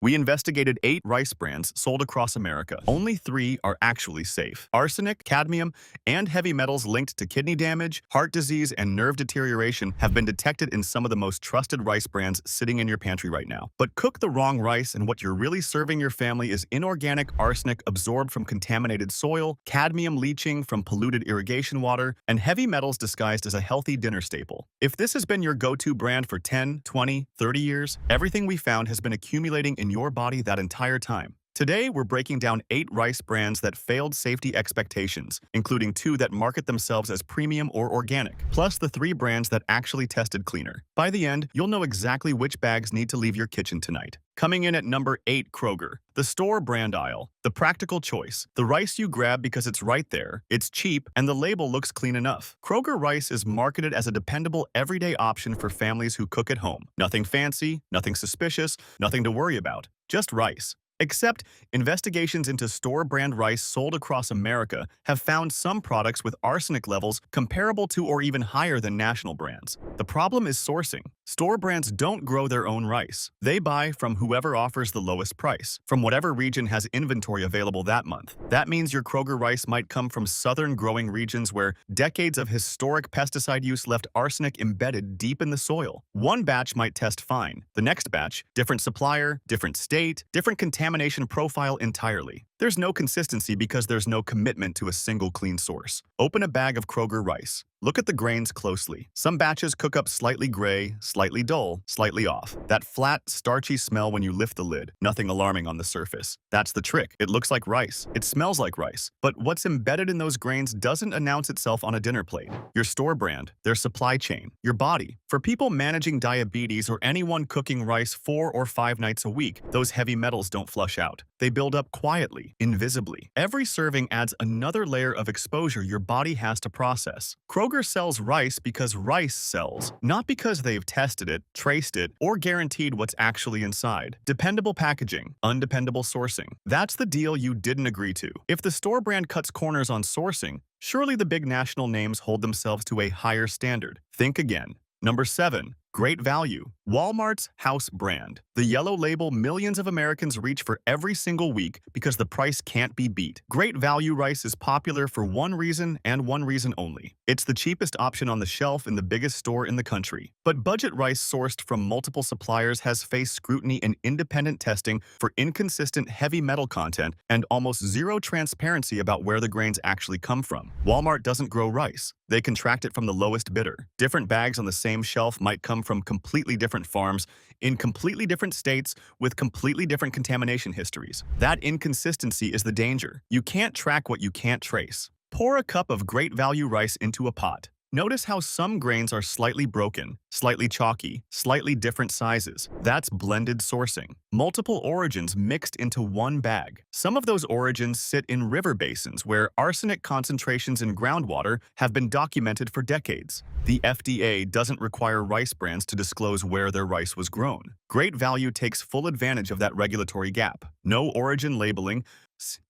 We investigated 8 rice brands sold across America. Only 3 are actually safe. Arsenic, cadmium, and heavy metals linked to kidney damage, heart disease, and nerve deterioration have been detected in some of the most trusted rice brands sitting in your pantry right now. But cook the wrong rice and what you're really serving your family is inorganic arsenic absorbed from contaminated soil, cadmium leaching from polluted irrigation water, and heavy metals disguised as a healthy dinner staple. If this has been your go-to brand for 10, 20, 30 years, everything we found has been accumulating in your body that entire time. Today, we're breaking down 8 rice brands that failed safety expectations, including 2 that market themselves as premium or organic, plus the 3 brands that actually tested cleaner. By the end, you'll know exactly which bags need to leave your kitchen tonight. Coming in at number 8, Kroger. The store brand aisle. The practical choice. The rice you grab because it's right there, it's cheap, and the label looks clean enough. Kroger rice is marketed as a dependable, everyday option for families who cook at home. Nothing fancy, nothing suspicious, nothing to worry about. Just rice. Except, investigations into store-brand rice sold across America have found some products with arsenic levels comparable to or even higher than national brands. The problem is sourcing. Store brands don't grow their own rice. They buy from whoever offers the lowest price, from whatever region has inventory available that month. That means your Kroger rice might come from southern growing regions where decades of historic pesticide use left arsenic embedded deep in the soil. One batch might test fine. The next batch, different supplier, different state, different contamination profile entirely. There's no consistency because there's no commitment to a single clean source. Open a bag of Kroger rice. Look at the grains closely. Some batches cook up slightly gray, slightly dull, slightly off. That flat, starchy smell when you lift the lid. Nothing alarming on the surface. That's the trick. It looks like rice. It smells like rice. But what's embedded in those grains doesn't announce itself on a dinner plate. Your store brand, their supply chain, your body. For people managing diabetes or anyone cooking rice 4 or 5 nights a week, those heavy metals don't flush out. They build up quietly, invisibly. Every serving adds another layer of exposure your body has to process. Kroger sells rice because rice sells, not because they've tested it, traced it, or guaranteed what's actually inside. Dependable packaging, undependable sourcing. That's the deal you didn't agree to. If the store brand cuts corners on sourcing, surely the big national names hold themselves to a higher standard. Think again. Number 7. Great value. Walmart's house brand. The yellow label millions of Americans reach for every single week because the price can't be beat. Great value rice is popular for one reason and one reason only. It's the cheapest option on the shelf in the biggest store in the country. But budget rice sourced from multiple suppliers has faced scrutiny and independent testing for inconsistent heavy metal content and almost zero transparency about where the grains actually come from. Walmart doesn't grow rice. They contract it from the lowest bidder. Different bags on the same shelf might come from completely different farms in completely different states with completely different contamination histories. That inconsistency is the danger. You can't track what you can't trace. Pour a cup of great value rice into a pot. Notice how some grains are slightly broken, slightly chalky, slightly different sizes. That's blended sourcing. Multiple origins mixed into one bag. Some of those origins sit in river basins where arsenic concentrations in groundwater have been documented for decades. The FDA doesn't require rice brands to disclose where their rice was grown. Great Value takes full advantage of that regulatory gap. No origin labeling,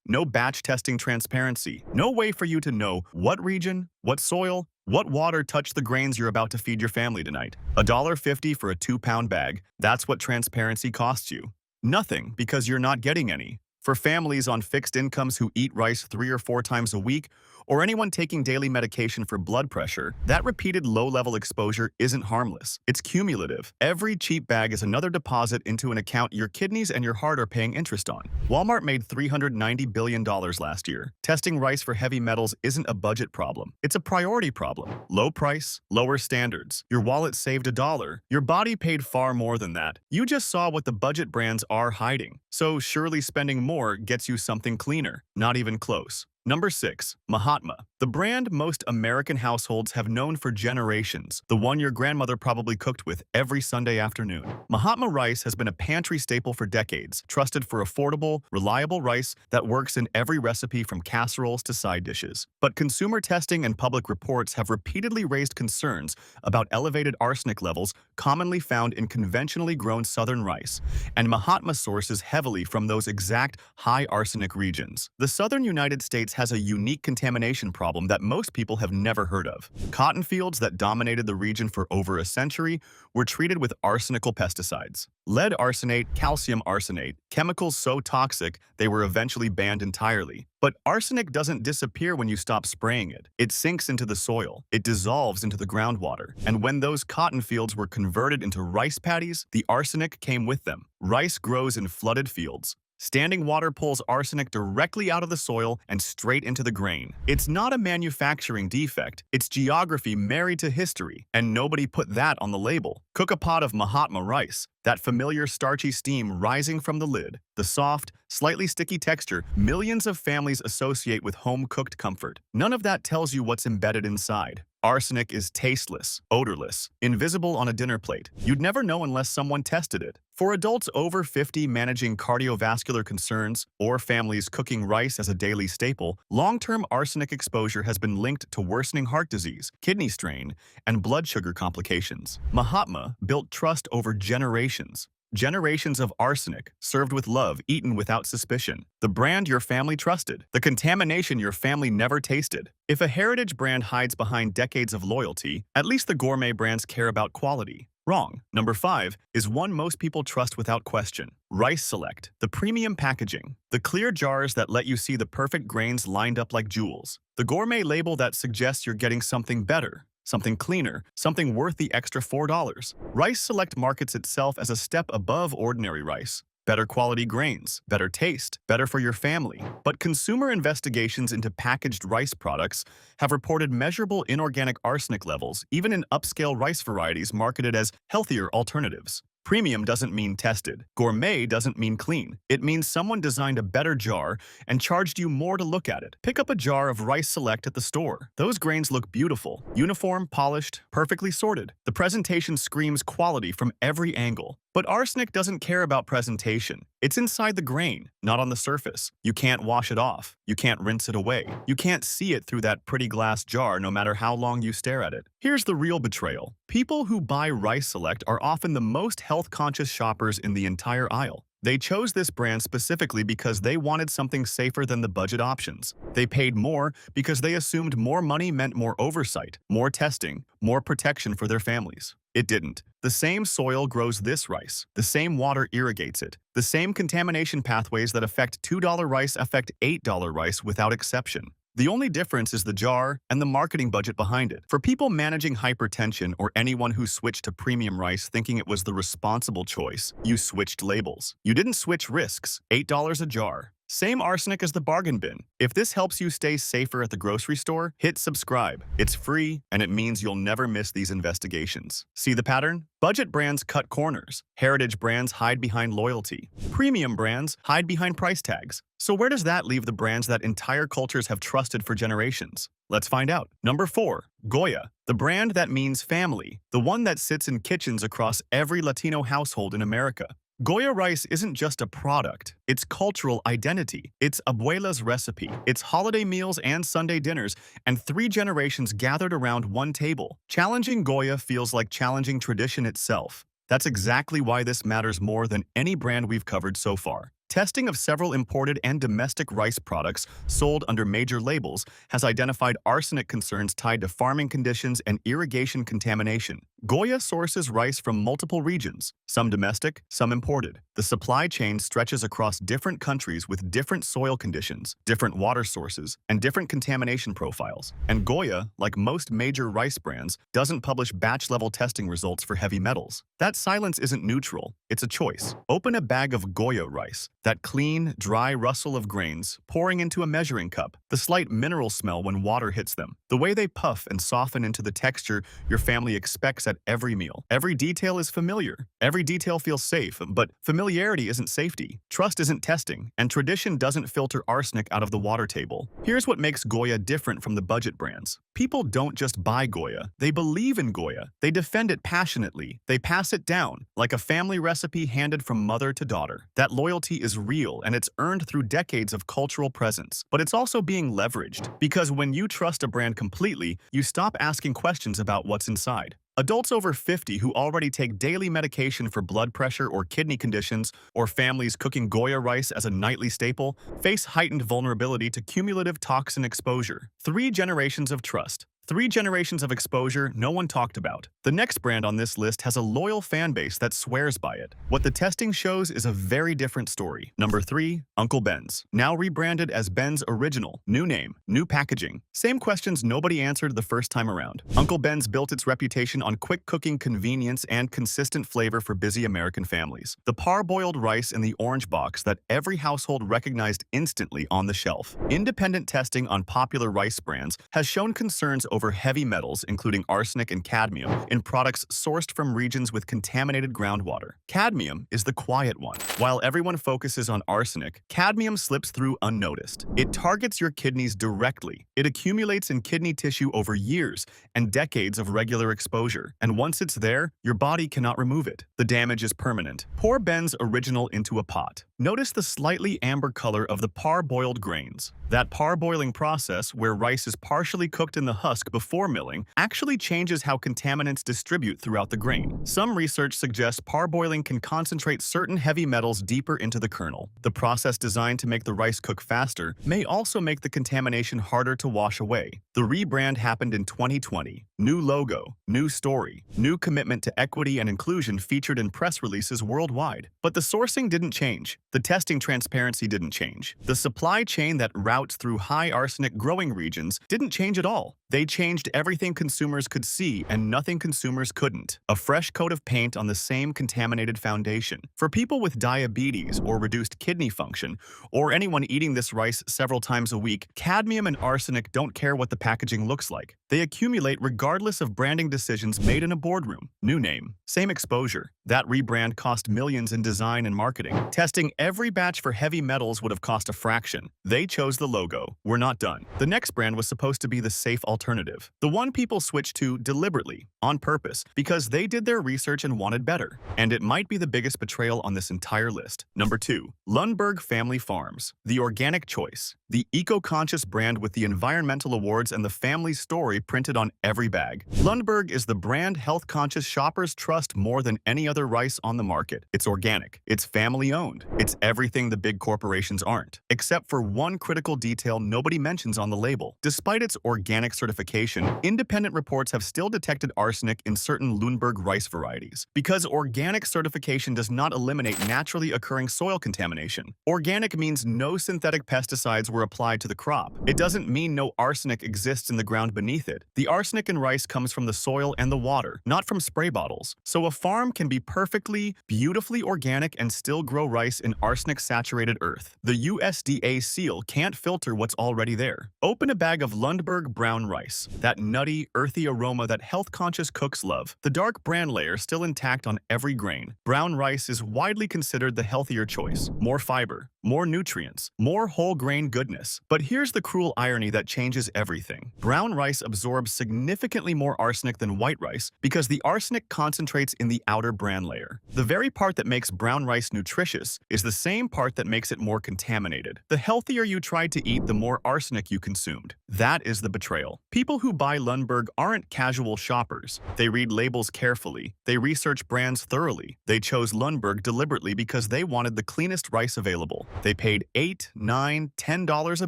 no batch testing transparency, no way for you to know what region, what soil, what water touched the grains you're about to feed your family tonight. $1.50 for a 2-pound bag, that's what transparency costs you. Nothing, because you're not getting any. For families on fixed incomes who eat rice 3 or 4 times a week, or anyone taking daily medication for blood pressure, that repeated low-level exposure isn't harmless. It's cumulative. Every cheap bag is another deposit into an account your kidneys and your heart are paying interest on. Walmart made $390 billion last year. Testing rice for heavy metals isn't a budget problem. It's a priority problem. Low price, lower standards. Your wallet saved $1. Your body paid far more than that. You just saw what the budget brands are hiding. So surely spending more gets you something cleaner. Not even close. Number 6. Mahatma. The brand most American households have known for generations, the one your grandmother probably cooked with every Sunday afternoon. Mahatma rice has been a pantry staple for decades, trusted for affordable, reliable rice that works in every recipe from casseroles to side dishes. But consumer testing and public reports have repeatedly raised concerns about elevated arsenic levels commonly found in conventionally grown southern rice, and Mahatma sources heavily from those exact high arsenic regions. The southern United States markets has a unique contamination problem that most people have never heard of. Cotton fields that dominated the region for over a century were treated with arsenical pesticides. Lead arsenate, calcium arsenate, chemicals so toxic they were eventually banned entirely. But arsenic doesn't disappear when you stop spraying it. It sinks into the soil. It dissolves into the groundwater. And when those cotton fields were converted into rice paddies, the arsenic came with them. Rice grows in flooded fields. Standing water pulls arsenic directly out of the soil and straight into the grain. It's not a manufacturing defect, it's geography married to history, and nobody put that on the label. Cook a pot of Mahatma rice, that familiar starchy steam rising from the lid, the soft, slightly sticky texture millions of families associate with home-cooked comfort. None of that tells you what's embedded inside. Arsenic is tasteless, odorless, invisible on a dinner plate. You'd never know unless someone tested it. For adults over 50 managing cardiovascular concerns or families cooking rice as a daily staple, long-term arsenic exposure has been linked to worsening heart disease, kidney strain, and blood sugar complications. Mahatma built trust over generations. Generations of arsenic, served with love, eaten without suspicion. The brand your family trusted. The contamination your family never tasted. If a heritage brand hides behind decades of loyalty, at least the gourmet brands care about quality. Wrong. Number 5 is one most people trust without question. Rice Select, the premium packaging. The clear jars that let you see the perfect grains lined up like jewels. The gourmet label that suggests you're getting something better. Something cleaner, something worth the extra $4. Rice Select markets itself as a step above ordinary rice. Better quality grains, better taste, better for your family. But consumer investigations into packaged rice products have reported measurable inorganic arsenic levels, even in upscale rice varieties marketed as healthier alternatives. Premium doesn't mean tested. Gourmet doesn't mean clean. It means someone designed a better jar and charged you more to look at it. Pick up a jar of Rice Select at the store. Those grains look beautiful, uniform, polished, perfectly sorted. The presentation screams quality from every angle. But arsenic doesn't care about presentation. It's inside the grain, not on the surface. You can't wash it off. You can't rinse it away. You can't see it through that pretty glass jar no matter how long you stare at it. Here's the real betrayal. People who buy Rice Select are often the most health-conscious shoppers in the entire aisle. They chose this brand specifically because they wanted something safer than the budget options. They paid more because they assumed more money meant more oversight, more testing, more protection for their families. It didn't. The same soil grows this rice. The same water irrigates it. The same contamination pathways that affect $2 rice affect $8 rice without exception. The only difference is the jar and the marketing budget behind it. For people managing hypertension or anyone who switched to premium rice thinking it was the responsible choice, you switched labels. You didn't switch risks. $8 a jar. Same arsenic as the bargain bin. If this helps you stay safer at the grocery store, hit subscribe. It's free, and it means you'll never miss these investigations. See the pattern? Budget brands cut corners. Heritage brands hide behind loyalty. Premium brands hide behind price tags. So where does that leave the brands that entire cultures have trusted for generations? Let's find out. Number 4, Goya, the brand that means family, the one that sits in kitchens across every Latino household in America. Goya rice isn't just a product, it's cultural identity. It's abuela's recipe. It's holiday meals and Sunday dinners, and 3 generations gathered around one table. Challenging Goya feels like challenging tradition itself. That's exactly why this matters more than any brand we've covered so far. Testing of several imported and domestic rice products sold under major labels has identified arsenic concerns tied to farming conditions and irrigation contamination. Goya sources rice from multiple regions, some domestic, some imported. The supply chain stretches across different countries with different soil conditions, different water sources, and different contamination profiles. And Goya, like most major rice brands, doesn't publish batch-level testing results for heavy metals. That silence isn't neutral, it's a choice. Open a bag of Goya rice. That clean, dry rustle of grains pouring into a measuring cup, the slight mineral smell when water hits them, the way they puff and soften into the texture your family expects at every meal. Every detail is familiar. Every detail feels safe, but familiarity isn't safety, trust isn't testing, and tradition doesn't filter arsenic out of the water table. Here's what makes Goya different from the budget brands. People don't just buy Goya, they believe in Goya. They defend it passionately. They pass it down, like a family recipe handed from mother to daughter. That loyalty is real, and it's earned through decades of cultural presence. But it's also being leveraged, because when you trust a brand completely, you stop asking questions about what's inside. Adults over 50 who already take daily medication for blood pressure or kidney conditions, or families cooking Goya rice as a nightly staple, face heightened vulnerability to cumulative toxin exposure. 3 generations of trust. 3 generations of exposure no one talked about. The next brand on this list has a loyal fan base that swears by it. What the testing shows is a very different story. Number 3. Uncle Ben's. Now rebranded as Ben's Original. New name, new packaging. Same questions nobody answered the first time around. Uncle Ben's built its reputation on quick cooking convenience and consistent flavor for busy American families. The parboiled rice in the orange box that every household recognized instantly on the shelf. Independent testing on popular rice brands has shown concerns over heavy metals, including arsenic and cadmium, in products sourced from regions with contaminated groundwater. Cadmium is the quiet one. While everyone focuses on arsenic, cadmium slips through unnoticed. It targets your kidneys directly. It accumulates in kidney tissue over years and decades of regular exposure. And once it's there, your body cannot remove it. The damage is permanent. Pour Ben's Original into a pot. Notice the slightly amber color of the parboiled grains. That parboiling process, where rice is partially cooked in the husk before milling, actually changes how contaminants distribute throughout the grain. Some research suggests parboiling can concentrate certain heavy metals deeper into the kernel. The process designed to make the rice cook faster may also make the contamination harder to wash away. The rebrand happened in 2020. New logo, new story, new commitment to equity and inclusion featured in press releases worldwide. But the sourcing didn't change. The testing transparency didn't change. The supply chain that routes through high arsenic growing regions didn't change at all. They changed everything consumers could see and nothing consumers couldn't. A fresh coat of paint on the same contaminated foundation. For people with diabetes or reduced kidney function, or anyone eating this rice several times a week, cadmium and arsenic don't care what the packaging looks like. They accumulate regardless of branding decisions made in a boardroom. New name, same exposure. That rebrand cost millions in design and marketing. Testing every batch for heavy metals would have cost a fraction. They chose the logo. We're not done. The next brand was supposed to be the safe alternative. The one people switched to deliberately, on purpose, because they did their research and wanted better. And it might be the biggest betrayal on this entire list. Number 2. Lundberg Family Farms. The organic choice. The eco-conscious brand with the environmental awards and the family story printed on every bag. Lundberg is the brand health-conscious shoppers trust more than any other rice on the market. It's organic. It's family-owned. It's everything the big corporations aren't, except for one critical detail nobody mentions on the label. Despite its organic certification, independent reports have still detected arsenic in certain Lundberg rice varieties. Because organic certification does not eliminate naturally occurring soil contamination. Organic means no synthetic pesticides were applied to the crop. It doesn't mean no arsenic exists in the ground beneath it. The arsenic in rice comes from the soil and the water, not from spray bottles. So a farm can be perfectly, beautifully organic and still grow rice in arsenic-saturated earth. The USDA seal can't filter what's already there. Open a bag of Lundberg brown rice. That nutty, earthy aroma that health-conscious cooks love. The dark bran layer still intact on every grain. Brown rice is widely considered the healthier choice. More fiber, more nutrients, more whole grain goodness. But here's the cruel irony that changes everything. Brown rice absorbs significantly more arsenic than white rice because the arsenic concentrates in the outer bran layer. The very part that makes brown rice nutritious is the same part that makes it more contaminated. The healthier you tried to eat, the more arsenic you consumed. That is the betrayal. People who buy Lundberg aren't casual shoppers. They read labels carefully. They research brands thoroughly. They chose Lundberg deliberately because they wanted the cleanest rice available. They paid $8, $9, $10 a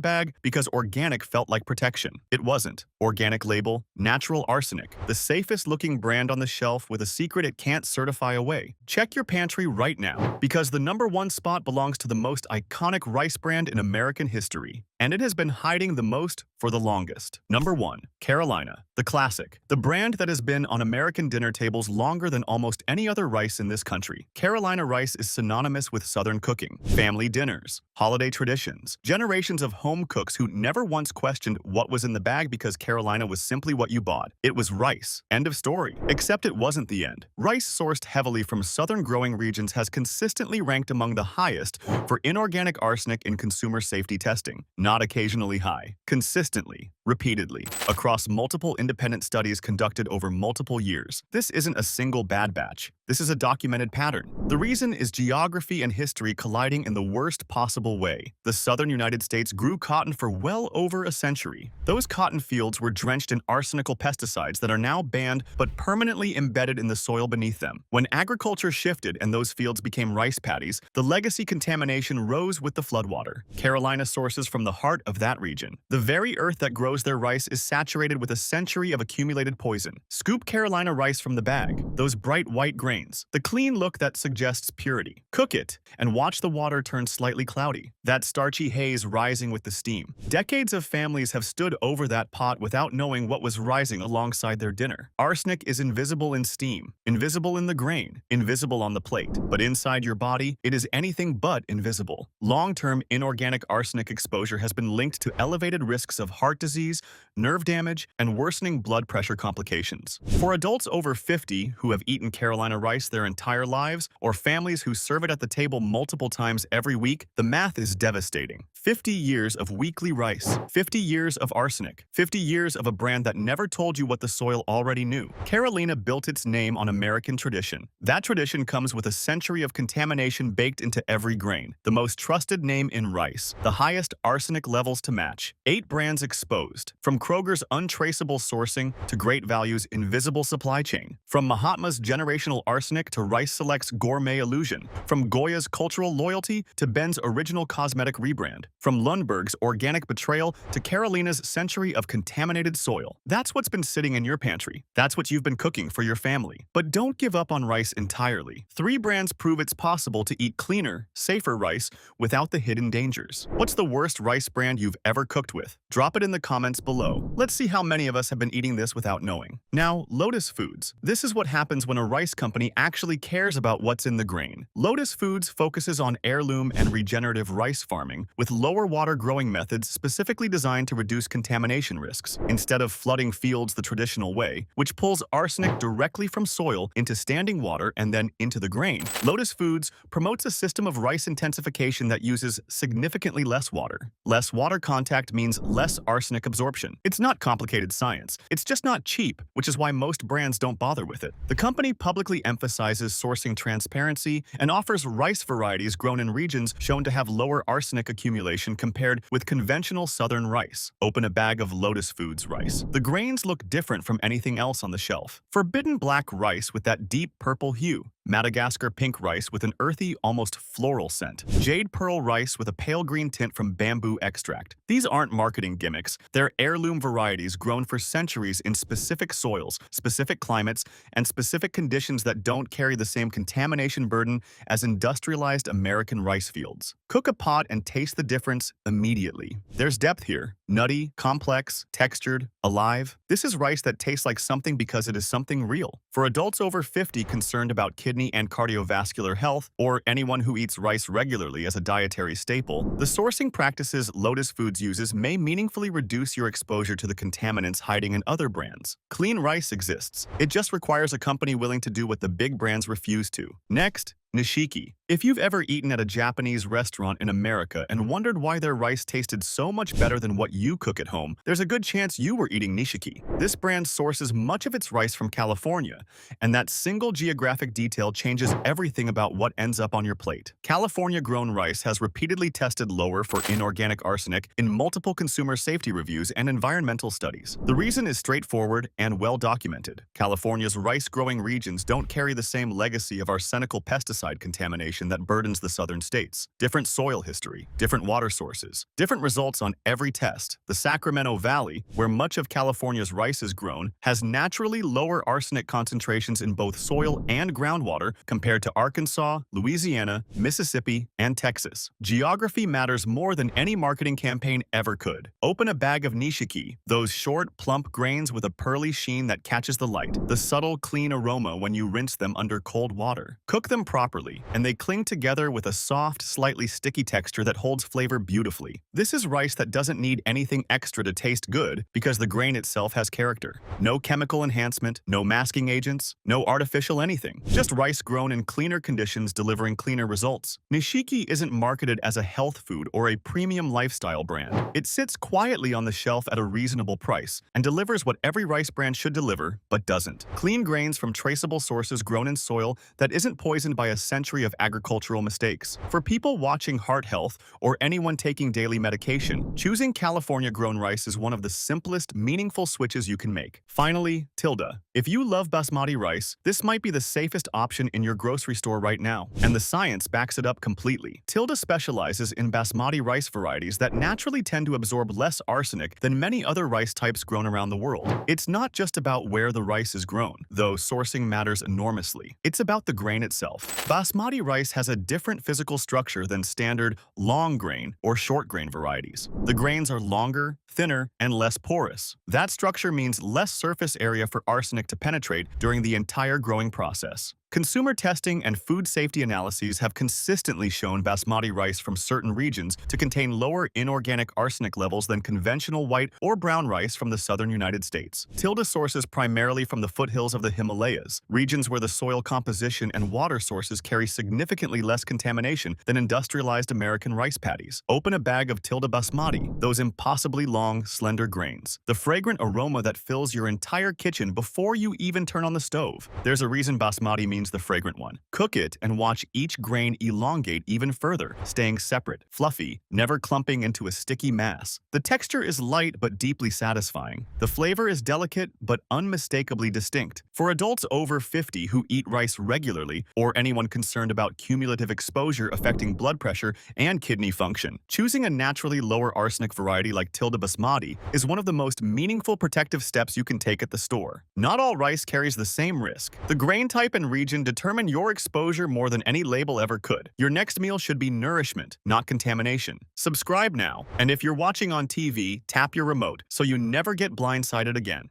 bag because organic felt like protection. It wasn't. Organic label, natural arsenic. The safest looking brand on the shelf with a secret it can't certify away. Check your pantry right now, because the #1 spot belongs to the most iconic rice brand in American history. And it has been hiding the most for the longest. Number 1. Carolina, the classic. The brand that has been on American dinner tables longer than almost any other rice in this country. Carolina rice is synonymous with Southern cooking, family dinners, holiday traditions, generations of home cooks who never once questioned what was in the bag because Carolina was simply what you bought. It was rice. End of story. Except it wasn't the end. Rice sourced heavily from southern growing regions has consistently ranked among the highest for inorganic arsenic in consumer safety testing. Not occasionally high, consistently, repeatedly, across multiple independent studies conducted over multiple years. This isn't a single bad batch. This is a documented pattern. The reason is geography and history colliding in the worst possible way. The southern United States States grew cotton for well over a century. Those cotton fields were drenched in arsenical pesticides that are now banned but permanently embedded in the soil beneath them. When agriculture shifted and those fields became rice paddies, the legacy contamination rose with the floodwater. Carolina sources from the heart of that region. The very earth that grows their rice is saturated with a century of accumulated poison. Scoop Carolina rice from the bag, those bright white grains, the clean look that suggests purity. Cook it, and watch the water turn slightly cloudy, that starchy haze rising with the steam. Decades of families have stood over that pot without knowing what was rising alongside their dinner. Arsenic is invisible in steam, invisible in the grain, invisible on the plate, but inside your body, it is anything but invisible. Long-term inorganic arsenic exposure has been linked to elevated risks of heart disease, nerve damage, and worsening blood pressure complications. For adults over 50 who have eaten Carolina rice their entire lives, or families who serve it at the table multiple times every week, the math is devastating. 50 years of weekly rice, 50 years of arsenic, 50 years of a brand that never told you what the soil already knew. Carolina built its name on American tradition. That tradition comes with a century of contamination baked into every grain. The most trusted name in rice, the highest arsenic levels to match. 8 brands exposed, from Kroger's untraceable sourcing to Great Value's invisible supply chain. From Mahatma's generational arsenic to Rice Select's gourmet illusion. From Goya's cultural loyalty to Ben's original cosmetic rebrand. From Lundberg's organic betrayal to Carolina's century of contaminated soil. That's what's been sitting in your pantry. That's what you've been cooking for your family. But don't give up on rice entirely. 3 brands prove it's possible to eat cleaner, safer rice without the hidden dangers. What's the worst rice brand you've ever cooked with? Drop it in the comments below. Let's see how many of us have been eating this without knowing. Now, Lotus Foods. This is what happens when a rice company actually cares about what's in the grain. Lotus Foods focuses on heirloom and regenerative rice farming with lower water growing methods specifically designed to reduce contamination risks, instead of flooding fields the traditional way, which pulls arsenic directly from soil into standing water and then into the grain. Lotus Foods promotes a system of rice intensification that uses significantly less water. Less water contact means less arsenic absorption. It's not complicated science. It's just not cheap, which is why most brands don't bother with it. The company publicly emphasizes sourcing transparency and offers rice varieties grown in regions shown to have lower arsenic accumulation compared with conventional southern rice. Open a bag of Lotus Foods rice. The grains look different from anything else on the shelf. Forbidden black rice with that deep purple hue. Madagascar pink rice with an earthy, almost floral scent. Jade pearl rice with a pale green tint from bamboo extract. These aren't marketing gimmicks. They're heirloom varieties grown for centuries in specific soils, specific climates, and specific conditions that don't carry the same contamination burden as industrialized American rice fields. Cook a pot and taste the difference immediately. There's depth here. Nutty, complex, textured, alive. This is rice that tastes like something because it is something real. For adults over 50 concerned about kidney and cardiovascular health, or anyone who eats rice regularly as a dietary staple, the sourcing practices Lotus Foods uses may meaningfully reduce your exposure to the contaminants hiding in other brands. Clean rice exists. It just requires a company willing to do what the big brands refuse to. Next, Nishiki. If you've ever eaten at a Japanese restaurant in America and wondered why their rice tasted so much better than what you cook at home, there's a good chance you were eating Nishiki. This brand sources much of its rice from California, and that single geographic detail changes everything about what ends up on your plate. California-grown rice has repeatedly tested lower for inorganic arsenic in multiple consumer safety reviews and environmental studies. The reason is straightforward and well documented. California's rice-growing regions don't carry the same legacy of arsenical pesticide contamination that burdens the southern states. Different soil history, different water sources, different results on every test. The Sacramento Valley, where much of California's rice is grown, has naturally lower arsenic concentrations in both soil and groundwater compared to Arkansas, Louisiana, Mississippi, and Texas. Geography matters more than any marketing campaign ever could. Open a bag of Nishiki, those short, plump grains with a pearly sheen that catches the light, the subtle, clean aroma when you rinse them under cold water. Cook them properly, and they cling together with a soft, slightly sticky texture that holds flavor beautifully. This is rice that doesn't need anything extra to taste good because the grain itself has character. No chemical enhancement, no masking agents, no artificial anything. Just rice grown in cleaner conditions delivering cleaner results. Nishiki isn't marketed as a health food or a premium lifestyle brand. It sits quietly on the shelf at a reasonable price and delivers what every rice brand should deliver, but doesn't. Clean grains from traceable sources grown in soil that isn't poisoned by a century of agricultural mistakes. For people watching heart health or anyone taking daily medication, choosing California-grown rice is one of the simplest, meaningful switches you can make. Finally, Tilda. If you love basmati rice, this might be the safest option in your grocery store right now, and the science backs it up completely. Tilda specializes in basmati rice varieties that naturally tend to absorb less arsenic than many other rice types grown around the world. It's not just about where the rice is grown, though sourcing matters enormously. It's about the grain itself. Basmati rice has a different physical structure than standard long grain or short grain varieties. The grains are longer, thinner, and less porous. That structure means less surface area for arsenic to penetrate during the entire growing process. Consumer testing and food safety analyses have consistently shown basmati rice from certain regions to contain lower inorganic arsenic levels than conventional white or brown rice from the southern United States. Tilda sources primarily from the foothills of the Himalayas, regions where the soil composition and water sources carry significantly less contamination than industrialized American rice paddies. Open a bag of Tilda basmati, those impossibly long, slender grains. The fragrant aroma that fills your entire kitchen before you even turn on the stove. There's a reason basmati means the fragrant one. Cook it and watch each grain elongate even further, staying separate, fluffy, never clumping into a sticky mass. The texture is light but deeply satisfying. The flavor is delicate but unmistakably distinct. For adults over 50 who eat rice regularly, or anyone concerned about cumulative exposure affecting blood pressure and kidney function, choosing a naturally lower arsenic variety like Tilda basmati is one of the most meaningful protective steps you can take at the store. Not all rice carries the same risk. The grain type and region determine your exposure more than any label ever could. Your next meal should be nourishment, not contamination. Subscribe now, and if you're watching on TV, tap your remote so you never get blindsided again.